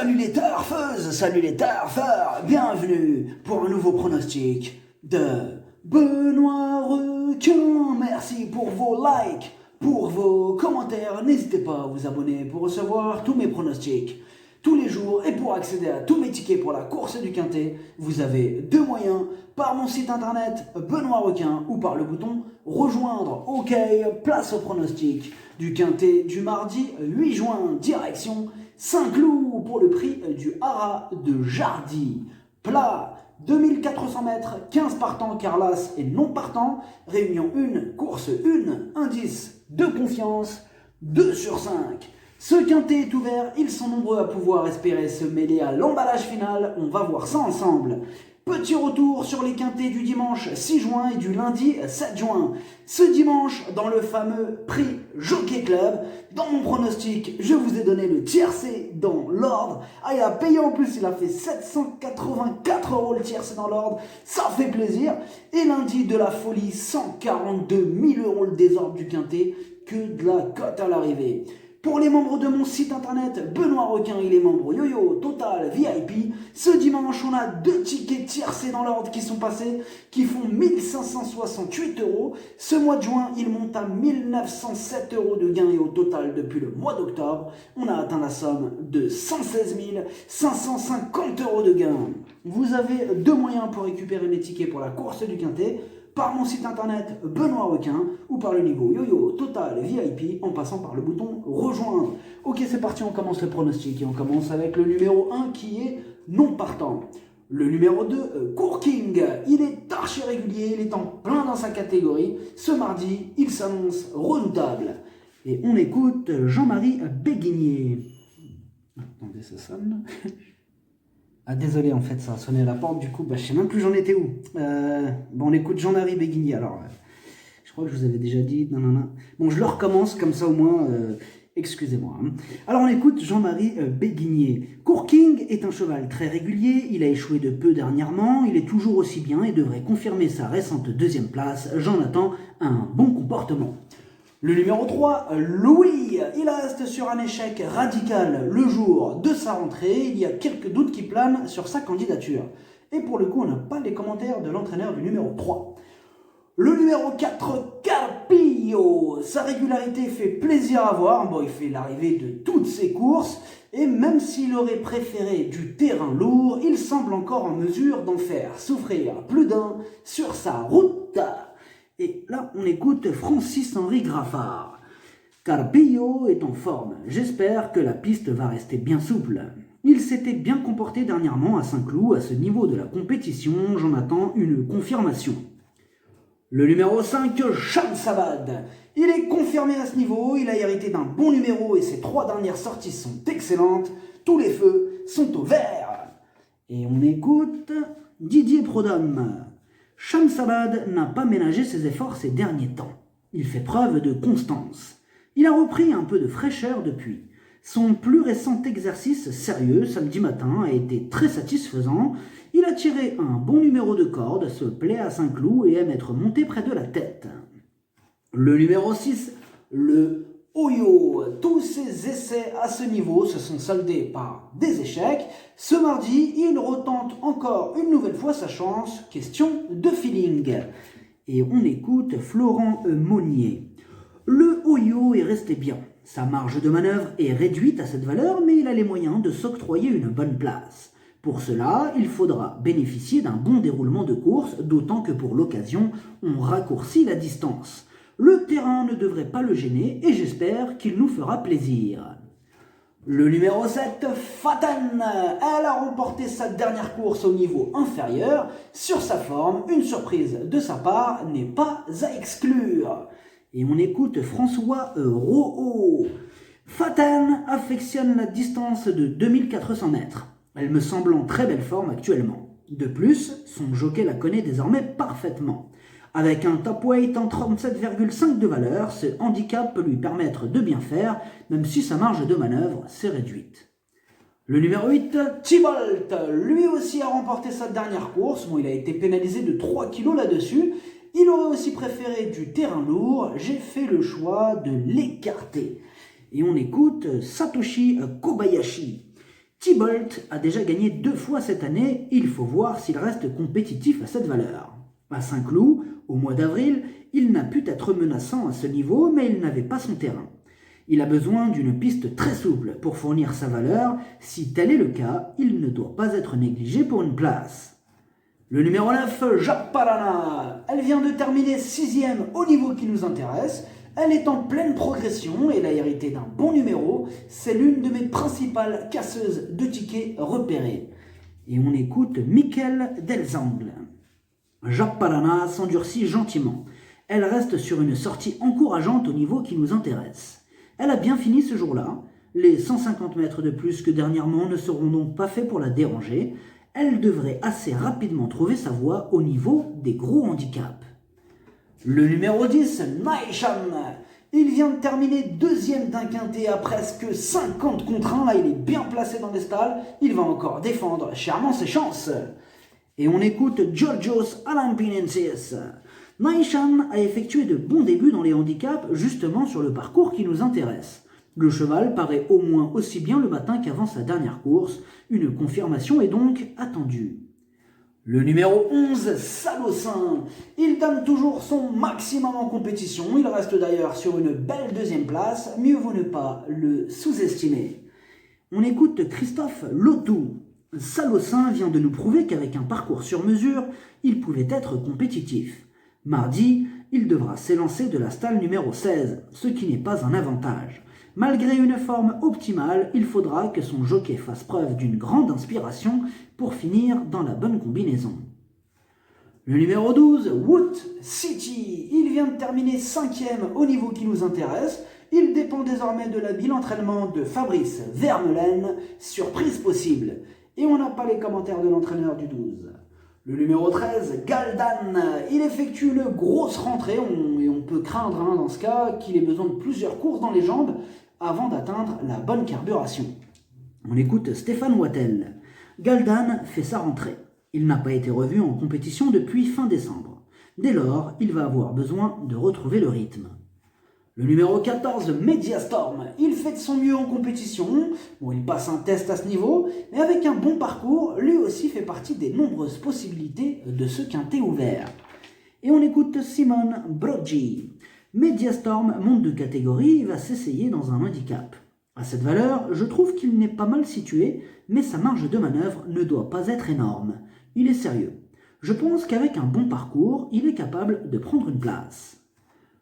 Salut les turfeuses, salut les turfeurs, bienvenue pour un nouveau pronostic de Benoît Requin. Merci pour vos likes, pour vos commentaires. N'hésitez pas à vous abonner pour recevoir tous mes pronostics tous les jours et pour accéder à tous mes tickets pour la course du Quintet. Vous avez deux moyens, par mon site internet Benoît Requin ou par le bouton rejoindre. Ok, place au pronostic du Quintet du mardi 8 juin, direction Saint-Cloud pour le prix du Haras de Jardy. Plat, 2400 mètres, 15 partants, Carlas et non partants. Réunion 1, course 1, indice de confiance, 2 sur 5. Ce Quintet est ouvert, ils sont nombreux à pouvoir espérer se mêler à l'emballage final. On va voir ça ensemble. Petit retour sur les Quintets du dimanche 6 juin et du lundi 7 juin. Ce dimanche, dans le fameux prix Jockey Club, dans mon pronostic, je vous ai donné le tiercé dans l'ordre. Ah, il a payé en plus, il a fait 784 € le tiercé dans l'ordre. Ça fait plaisir. Et lundi, de la folie, 142 000 € le désordre du Quintet. Que de la cote à l'arrivée. Pour les membres de mon site internet, Benoît Requin, il est membre Yo-Yo, Total, VIP. Ce dimanche, on a 2 tickets tiercés dans l'ordre qui sont passés, qui font 1568 €. Ce mois de juin, il monte à 1907 € de gain et au total, depuis le mois d'octobre, on a atteint la somme de 116 550 € de gain. Vous avez deux moyens pour récupérer mes tickets pour la course du Quintet. Par mon site internet Benoît Requin ou par le niveau Yo-Yo, Total, VIP en passant par le bouton rejoindre. Ok, c'est parti, on commence le pronostic et on commence avec le numéro 1 qui est non partant. Le numéro 2, Courking, il est archi régulier, il est en plein dans sa catégorie. Ce mardi, il s'annonce redoutable. Et on écoute Jean-Marie Béguigné. Attendez, ça sonne. Ah désolé, en fait ça a sonné à la porte, du coup je sais même plus j'en étais où. Bon, on écoute Jean-Marie Béguigné. Alors je crois que je vous avais déjà dit. Bon, je le recommence comme ça au moins, excusez-moi. Alors on écoute Jean-Marie Béguigné. Courking est un cheval très régulier, il a échoué de peu dernièrement, il est toujours aussi bien et devrait confirmer sa récente deuxième place. J'en attends un bon comportement. Le numéro 3, Louis, il reste sur un échec radical le jour de sa rentrée. Il y a quelques doutes qui planent sur sa candidature. Et pour le coup, on n'a pas les commentaires de l'entraîneur du numéro 3. Le numéro 4, Carpillo, sa régularité fait plaisir à voir. Bon, il fait l'arrivée de toutes ses courses. Et même s'il aurait préféré du terrain lourd, il semble encore en mesure d'en faire souffrir plus d'un sur sa route. Et là, on écoute Francis-Henri Graffard. Carpillo est en forme. J'espère que la piste va rester bien souple. Il s'était bien comporté dernièrement à Saint-Cloud. À ce niveau de la compétition, j'en attends une confirmation. Le numéro 5, Shamsabad. Il est confirmé à ce niveau. Il a hérité d'un bon numéro et ses 3 dernières sorties sont excellentes. Tous les feux sont au vert. Et on écoute Didier Prodhomme. Shamsabad n'a pas ménagé ses efforts ces derniers temps. Il fait preuve de constance. Il a repris un peu de fraîcheur depuis. Son plus récent exercice sérieux, samedi matin, a été très satisfaisant. Il a tiré un bon numéro de corde, se plaît à Saint-Cloud et aime être monté près de la tête. Le numéro 6, le Oyo. Tous ses essais à ce niveau se sont soldés par des échecs. Ce mardi, il retente encore une nouvelle fois sa chance. Question de feeling. Et on écoute Florent Monnier. Le Oyo est resté bien. Sa marge de manœuvre est réduite à cette valeur, mais il a les moyens de s'octroyer une bonne place. Pour cela, il faudra bénéficier d'un bon déroulement de course, d'autant que pour l'occasion, on raccourcit la distance. Le terrain ne devrait pas le gêner et j'espère qu'il nous fera plaisir. Le numéro 7, Fatan. Elle a remporté sa dernière course au niveau inférieur. Sur sa forme, une surprise de sa part n'est pas à exclure. Et on écoute François Rohaut. Fatan affectionne la distance de 2400 mètres. Elle me semble en très belle forme actuellement. De plus, son jockey la connaît désormais parfaitement. Avec un top weight en 37,5 de valeur, ce handicap peut lui permettre de bien faire, même si sa marge de manœuvre s'est réduite. Le numéro 8, Thibault, lui aussi a remporté sa dernière course. Bon, il a été pénalisé de 3 kg là-dessus. Il aurait aussi préféré du terrain lourd. J'ai fait le choix de l'écarter. Et on écoute Satoshi Kobayashi. Thibault a déjà gagné 2 fois cette année, il faut voir s'il reste compétitif à cette valeur. À Saint-Cloud, au mois d'avril, il n'a pu être menaçant à ce niveau, mais il n'avait pas son terrain. Il a besoin d'une piste très souple pour fournir sa valeur. Si tel est le cas, il ne doit pas être négligé pour une place. Le numéro 9, Japarana. Elle vient de terminer 6e au niveau qui nous intéresse. Elle est en pleine progression et elle a hérité d'un bon numéro. C'est l'une de mes principales casseuses de tickets repérées. Et on écoute Michael Delzangle. Japarana s'endurcit gentiment. Elle reste sur une sortie encourageante au niveau qui nous intéresse. Elle a bien fini ce jour-là. Les 150 mètres de plus que dernièrement ne seront donc pas faits pour la déranger. Elle devrait assez rapidement trouver sa voie au niveau des gros handicaps. Le numéro 10, Naisham. Il vient de terminer 2e d'un quintet à presque 50 contre 1. Là, il est bien placé dans les stalles. Il va encore défendre chèrement ses chances. Et on écoute Georgios Alampinensis. Naisham a effectué de bons débuts dans les handicaps, justement sur le parcours qui nous intéresse. Le cheval paraît au moins aussi bien le matin qu'avant sa dernière course. Une confirmation est donc attendue. Le numéro 11, Salocin. Il donne toujours son maximum en compétition. Il reste d'ailleurs sur une belle 2e place. Mieux vaut ne pas le sous-estimer. On écoute Christophe Lotou. Salocin vient de nous prouver qu'avec un parcours sur mesure, il pouvait être compétitif. Mardi, il devra s'élancer de la stalle numéro 16, ce qui n'est pas un avantage. Malgré une forme optimale, il faudra que son jockey fasse preuve d'une grande inspiration pour finir dans la bonne combinaison. Le numéro 12, Wood City. Il vient de terminer 5e au niveau qui nous intéresse. Il dépend désormais de l'habile entraînement de Fabrice Vermeulen, surprise possible. Et on n'a pas les commentaires de l'entraîneur du 12. Le numéro 13, Galdan. Il effectue une grosse rentrée et on peut craindre dans ce cas qu'il ait besoin de plusieurs courses dans les jambes avant d'atteindre la bonne carburation. On écoute Stéphane Wattel. Galdan fait sa rentrée. Il n'a pas été revu en compétition depuis fin décembre. Dès lors, il va avoir besoin de retrouver le rythme. Le numéro 14, Mediastorm. Il fait de son mieux en compétition. Bon, il passe un test à ce niveau, mais avec un bon parcours, lui aussi fait partie des nombreuses possibilités de ce quintet ouvert. Et on écoute Simon Broggi. Mediastorm monte de catégorie et va s'essayer dans un handicap. À cette valeur, je trouve qu'il n'est pas mal situé, mais sa marge de manœuvre ne doit pas être énorme. Il est sérieux. Je pense qu'avec un bon parcours, il est capable de prendre une place.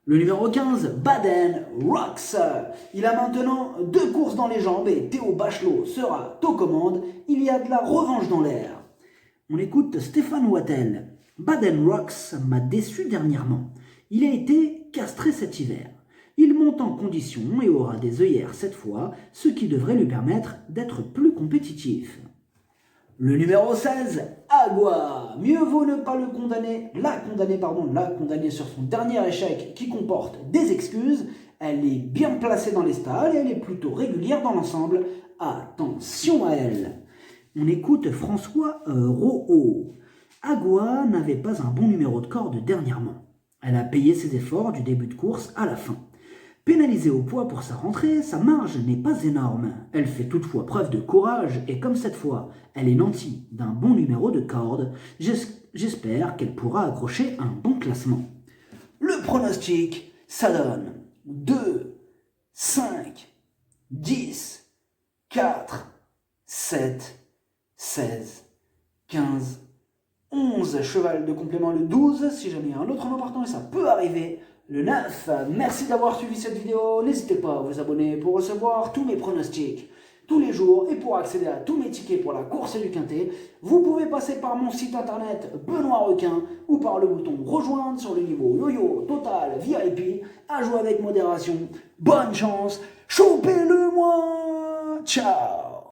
Le numéro 15, Baden Rocks. Il a maintenant 2 courses dans les jambes et Théo Bachelot sera aux commandes. Il y a de la revanche dans l'air. On écoute Stéphane Wattel. Baden Rocks m'a déçu dernièrement. Il a été castré cet hiver. Il monte en condition et aura des œillères cette fois, ce qui devrait lui permettre d'être plus compétitif. Le numéro 16, Agua. Mieux vaut ne pas le condamner, la condamner sur son dernier échec qui comporte des excuses. Elle est bien placée dans les stalles et elle est plutôt régulière dans l'ensemble. Attention à elle. On écoute François Rohaut. Agua n'avait pas un bon numéro de corde dernièrement. Elle a payé ses efforts du début de course à la fin. Pénalisée au poids pour sa rentrée, sa marge n'est pas énorme. Elle fait toutefois preuve de courage et comme cette fois, elle est nantie d'un bon numéro de corde, j'espère qu'elle pourra accrocher un bon classement. Le pronostic, ça donne 2, 5, 10, 4, 7, 16, 15, 11, cheval de complément le 12, si jamais il y a un autre nom partant et ça peut arriver, le 9. Merci d'avoir suivi cette vidéo, n'hésitez pas à vous abonner pour recevoir tous mes pronostics tous les jours et pour accéder à tous mes tickets pour la course du quintet, vous pouvez passer par mon site internet Benoît Requin ou par le bouton rejoindre sur le niveau yo-yo total VIP, à jouer avec modération. Bonne chance, chopez-le moi, ciao.